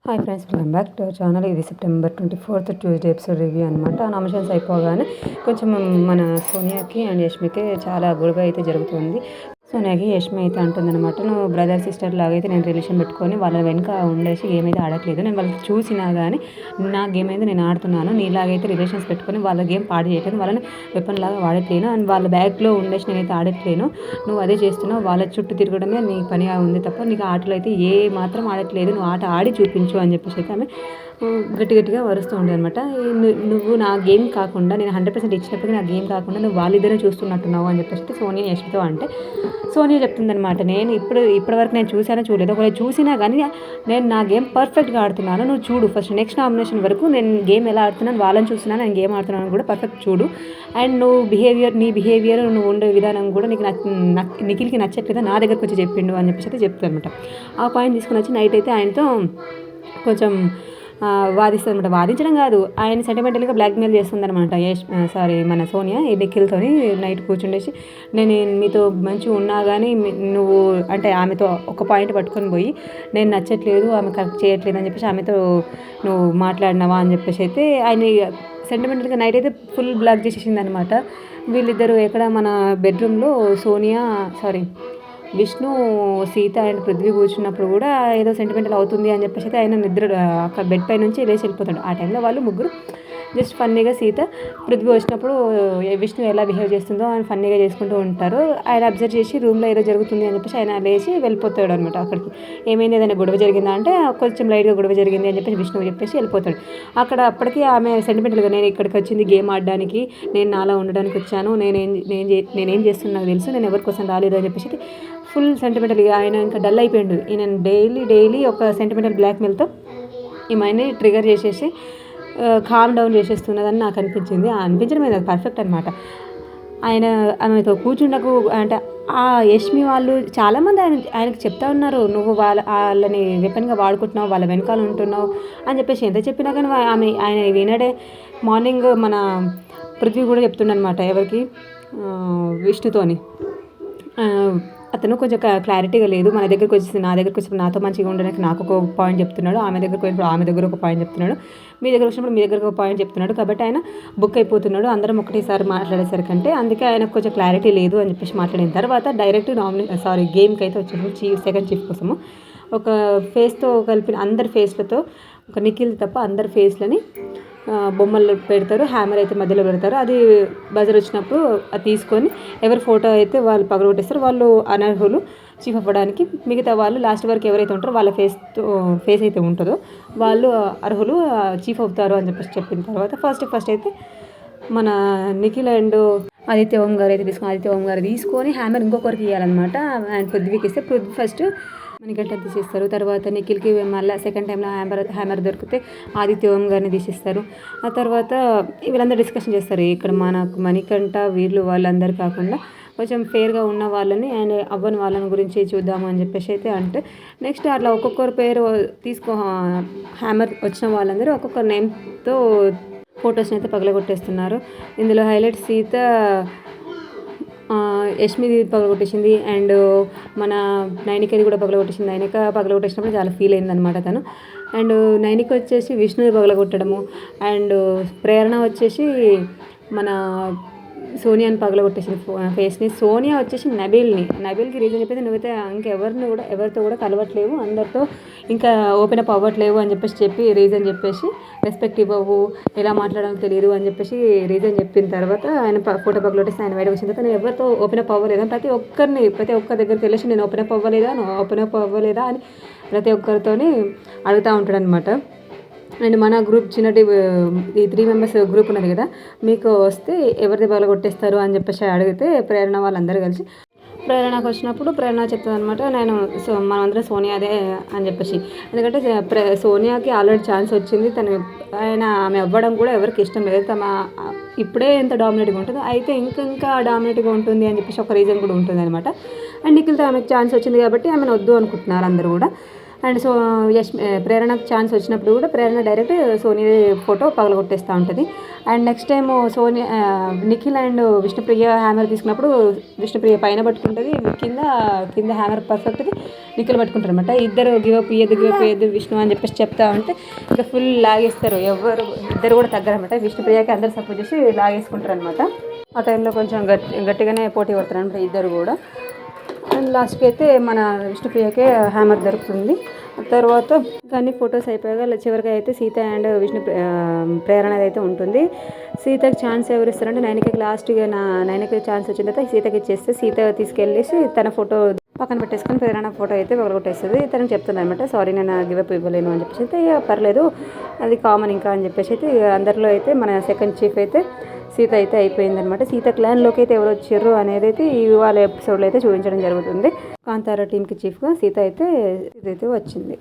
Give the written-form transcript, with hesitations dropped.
Hi friends, welcome back to our channel. ఇది September 24th Tuesday episode review అనమాట. Nominations అయిపోగానే కొంచెం మన సోనియాకి అండ్ యష్మికి చాలా గొడవ అయితే జరుగుతుంది. సోనియాకి యష్మి అయితే అంటుందన్నమాట, నువ్వు బ్రదర్ సిస్టర్ లాగా అయితే నేను రిలేషన్ పెట్టుకొని వాళ్ళ వెనుక ఉండేసి గేమ్ అయితే ఆడట్లేదు. నేను వాళ్ళకి చూసినా కానీ నా గేమ్ అయితే నేను ఆడుతున్నాను. నీలాగైతే రిలేషన్స్ పెట్టుకొని వాళ్ళ గేమ్ పాడు చేయట్లేదు, వాళ్ళని వెపన్ లాగా వాడట్లేను అండ్ వాళ్ళ బ్యాగ్లో ఉండేసి నేనైతే ఆడట్లేను. నువ్వు అదే చేస్తున్నావు, వాళ్ళ చుట్టూ తిరగడమే నీ పనిగా ఉంది తప్ప నీకు ఆటలో అయితే ఏ మాత్రం ఆడట్లేదు. నువ్వు ఆట ఆడి చూపించు అని చెప్పేసి అయితే ఆమె గట్టిగా వరుస్తూ ఉండే అనమాట. నువ్వు నా గేమ్ కాకుండా నేను 100% ఇచ్చినప్పటికీ నా గేమ్ కాకుండా నువ్వు వాళ్ళిద్దరే చూస్తున్నట్టున్నావు అని చెప్పేసి సోనియా యష్మితో అంటే సోనియా చెప్తుందనమాట, నేను ఇప్పటివరకు నేను చూడలేదు, ఒకవేళ చూసినా కానీ నేను నా గేమ్ పర్ఫెక్ట్గా ఆడుతున్నాను, నువ్వు చూడు ఫస్ట్ నెక్స్ట్ నామినేషన్ వరకు నేను గేమ్ ఎలా ఆడుతున్నాను, వాళ్ళని చూస్తున్నాను, నేను గేమ్ ఆడుతున్నాను కూడా పర్ఫెక్ట్ చూడు. అండ్ నువ్వు నీ బిహేవియర్ నువ్వు ఉండే విధానం కూడా నీకు నిఖిల్కి నచ్చట్లేదా నా దగ్గరకు వచ్చి చెప్పిండు అని చెప్పేసి అయితే చెప్తాను అనమాట. ఆ పాయింట్ తీసుకుని వచ్చి నైట్ అయితే ఆయనతో కొంచెం వాదిస్తుంది అనమాట. వాదించడం కాదు, ఆయన సెంటిమెంటల్గా బ్లాక్మెయిల్ చేస్తుందనమాట. మన సోనియా ఈ నిఖిల్తోని నైట్ కూర్చుండేసి నేను మీతో మంచిగా ఉన్నా కానీ నువ్వు అంటే ఆమెతో ఒక పాయింట్ పట్టుకొని పోయి నేను నచ్చట్లేదు, ఆమె కరెక్ట్ చేయట్లేదు అని చెప్పేసి ఆమెతో నువ్వు మాట్లాడినావా అని చెప్పేసి అయితే ఆయన సెంటిమెంటల్గా నైట్ అయితే ఫుల్ బ్లాక్ చేసేసింది అనమాట. వీళ్ళిద్దరూ ఎక్కడ మన బెడ్రూమ్లో విష్ణు, సీత అండ్ పృథ్వీ కూర్చున్నప్పుడు కూడా ఏదో సెంటిమెంటల్ అవుతుంది అని చెప్పేసి అయితే ఆయన నిద్ర అక్కడ బెడ్ పై నుంచి లేచి వెళ్ళిపోతాడు. ఆ టైంలో వాళ్ళు ముగ్గురు జస్ట్ ఫన్నీగా సీత పృథ్వీ వచ్చినప్పుడు విష్ణు ఎలా బిహేవ్ చేస్తుందో ఆయన ఫన్నీగా చేసుకుంటూ ఉంటారు. ఆయన అబ్జర్వ్ చేసి రూమ్లో ఏదో జరుగుతుంది అని చెప్పేసి ఆయన లేచి వెళ్ళిపోతాడు అనమాట. అక్కడికి ఏమైంది, ఏదైనా గొడవ జరిగిందా అంటే కొంచెం లైట్గా గొడవ జరిగింది అని చెప్పేసి విష్ణు చెప్పేసి వెళ్ళిపోతాడు. అప్పటికి ఆమె సెంటిమెంటల్గా నేను ఇక్కడికి వచ్చింది గేమ్ ఆడడానికి, నేను నాలా ఉండడానికి వచ్చాను, నేనేం చేస్తున్నా నాకు తెలుసు, నేను ఎవరి కోసం రాలేదు అని చెప్పేసి ఫుల్ సెంటిమెంటల్గా ఆయన ఇంకా డల్ అయిపోయాడు. ఈయన డైలీ ఒక సెంటిమెంటల్ బ్లాక్మెయిల్తో ఈమెని ట్రిగర్ చేసేసి కామ్ డౌన్ చేసేస్తున్నదని నాకు అనిపించడం అది పర్ఫెక్ట్ అనమాట. ఆమెతో కూర్చుండకు అంటే ఆ యష్మి వాళ్ళు చాలామంది ఆయనకు చెప్తా ఉన్నారు, నువ్వు వాళ్ళని వెపన్గా వాడుకుంటున్నావు, వాళ్ళ వెనకాల ఉంటున్నావు అని చెప్పేసి ఎంత చెప్పినా కానీ ఆయన వినడే. మార్నింగ్ మన పృథ్వీ కూడా చెప్తుండనమాట, ఎవరికి విష్ణుతోని అతను కొంచెం క్లారిటీగా లేదు, నా దగ్గరకు వచ్చి నాతో మంచిగా ఉండడానికి నాకు ఒక పాయింట్ చెప్తున్నాడు, ఆమె దగ్గరకు పోయినప్పుడు ఆమె దగ్గర ఒక పాయింట్ చెప్తున్నాడు, మీ దగ్గర వచ్చినప్పుడు మీ దగ్గర ఒక పాయింట్ చెప్తున్నాడు. కాబట్టి ఆయన బుక్ అయిపోతున్నాడు అందరం ఒకటేసారి మాట్లాడేసరికంటే. అందుకే ఆయనకు కొంచెం క్లారిటీ లేదు అని చెప్పేసి మాట్లాడిన తర్వాత డైరెక్ట్ గేమ్కి అయితే వచ్చేసి సెకండ్ చీఫ్ కోసము ఒక ఫేస్తో కలిపిన అందరి ఫేస్లతో ఒక నిఖిల్ తప్ప అందరి ఫేస్లని బొమ్మలు పెడతారు, హ్యామర్ అయితే మధ్యలో పెడతారు. అది బజర్ వచ్చినప్పుడు అది తీసుకొని ఎవరి ఫోటో అయితే వాళ్ళు పగలగొట్టేస్తారు వాళ్ళు అనర్హులు చీఫ్ అవ్వడానికి. మిగతా వాళ్ళు లాస్ట్ వరకు ఎవరైతే ఉంటారో వాళ్ళ ఫేస్ అయితే ఉంటుందో వాళ్ళు అర్హులు చీఫ్ అవుతారు అని చెప్పేసి చెప్పిన తర్వాత ఫస్ట్ అయితే మన నిఖిల్ అండ్ ఆదిత్య ఓం గారు తీసుకొని హ్యామర్ ఇంకొకరికి ఇవ్వాలన్నమాట. అండ్ పృథ్వీకి ఇస్తే పృథ్వీ ఫస్ట్ మణికంఠ తీసేస్తారు. తర్వాత నిఖిల్కి మళ్ళీ సెకండ్ టైంలో హ్యామర్ దొరికితే ఆదిత్య ఓం గారిని తీసేస్తారు. ఆ తర్వాత వీళ్ళందరూ డిస్కషన్ చేస్తారు, ఇక్కడ మనకు మణికంఠ వాళ్ళందరూ కాకుండా కొంచెం ఫేర్గా ఉన్న వాళ్ళని అండ్ అవ్వని వాళ్ళని గురించి చూద్దాము అని చెప్పేసి అయితే అంటే నెక్స్ట్ అట్లా ఒక్కొక్కరు పేరు హ్యామర్ వచ్చిన వాళ్ళందరూ ఒక్కొక్కరు నేమ్తో ఫొటోస్ని అయితే పగలగొట్టేస్తున్నారు. ఇందులో హైలైట్ సీత యష్మిది పగలగొట్టేసింది అండ్ మన నైనికది కూడా పగలగొట్టేసింది. నైనిక పగలగొట్టేసినప్పుడు చాలా ఫీల్ అయిందనమాట తను. అండ్ నైనిక వచ్చేసి విష్ణుది పగలగొట్టడము అండ్ ప్రేరణ వచ్చేసి మన సోనియాని పగలగొట్టేసింది ఫేస్ని. సోనియా వచ్చేసి నబీల్కి రీజన్ చెప్పేది, నువ్వైతే ఎవరితో కూడా కలవట్లేవు, అందరితో ఇంకా ఓపెన్ అప్ అవ్వట్లేవు అని చెప్పి రీజన్ చెప్పేసి రెస్పెక్ట్ ఇవ్వవు, ఎలా మాట్లాడాలో తెలియదు అని చెప్పేసి రీజన్ చెప్పిన తర్వాత ఆయన ఫోటో పగలొట్టేసి ఆయన బయటకు వచ్చిన తర్వాత నేను ఎవరితో ఓపెన్ అప్ అవ్వలేదా, ప్రతి ఒక్క దగ్గరికి వెళ్ళేసి నేను ఓపెన్ అప్ అవ్వలేదా అని ప్రతి ఒక్కరితోని అడుగుతూ ఉంటాడు అనమాట. అండ్ మన గ్రూప్ ఈ 3 మెంబర్స్ గ్రూప్ ఉన్నది కదా, మీకు వస్తే ఎవరిది బాగా కొట్టేస్తారు అని చెప్పేసి అడిగితే ప్రేరణ వాళ్ళందరూ కలిసి ప్రేరణకు వచ్చినప్పుడు ప్రేరణ చెప్తుంది అనమాట, మనందరం సోనియాదే అని చెప్పేసి. ఎందుకంటే సోనియాకి ఆల్రెడీ ఛాన్స్ వచ్చింది, ఆమె అవ్వడం కూడా ఎవరికి ఇష్టం లేదు, ఇప్పుడే ఎంత డామినేట్గా ఉంటుందో అయితే ఇంకా డామినేట్గా ఉంటుంది అని చెప్పేసి ఒక రీజన్ కూడా ఉంటుంది అనమాట. అండ్ నిఖిల్తో ఆమెకు ఛాన్స్ వచ్చింది కాబట్టి ఆమెను వద్దు అనుకుంటున్నారు అందరూ కూడా. అండ్ ప్రేరణకు ఛాన్స్ వచ్చినప్పుడు కూడా ప్రేరణ డైరెక్ట్ సోనియా ఫోటో పగలగొట్టేస్తూ ఉంటుంది. And next time Nikhil and Vishnupriya hammer తీసుకున్నప్పుడు విష్ణుప్రియ పైన పట్టుకుంటుంది, కింద హ్యామర్ పర్ఫెక్ట్ది నిక్కలు పట్టుకుంటారు అనమాట. ఇద్దరు గివప్ ఇయ్యద్దు విష్ణు అని చెప్పేసి చెప్తా ఉంటే ఇంకా ఫుల్ లాగేస్తారు. ఇద్దరు కూడా తగ్గరనమాట. విష్ణుప్రియకి అందరు సపోర్ట్ చేసి లాగేసుకుంటారు అనమాట. ఆ టైంలో కొంచెం గట్టిగానే పోటీ పడతారు అనమాట ఇద్దరు కూడా. అండ్ లాస్ట్కి అయితే మన విష్ణుప్రియకే హ్యామర్ దొరుకుతుంది. తర్వాత కానీ ఫొటోస్ అయిపోయాక చివరికి అయితే సీత అండ్ ప్రేరణ అయితే ఉంటుంది. సీతకి ఛాన్స్ ఎవరు ఇస్తారంటే నైనికకి లాస్ట్గా నైనికకి ఛాన్స్ వచ్చిన తర్వాత సీతకి ఇచ్చేస్తే సీత తీసుకెళ్ళేసి తన ఫోటో పక్కన పెట్టేసుకొని ప్రేరణ ఫోటో అయితే కొట్టేస్తుంది. తనకి చెప్తుంది అనమాట, సారీ నేను గివప్ ఇవ్వలేను అని చెప్పేసి అయితే పర్లేదు అది కామన్ ఇంకా అని చెప్పేసి అయితే అందరిలో అయితే మన సెకండ్ చీఫ్ అయితే సీత అయితే అయిపోయిందనమాట. సీత క్లాన్లోకి అయితే ఎవరు వచ్చారు అనేది అయితే ఇవాళ ఎపిసోడ్లో అయితే చూపించడం జరుగుతుంది. కాంతారా టీంకి చీఫ్గా సీత అయితే వచ్చింది.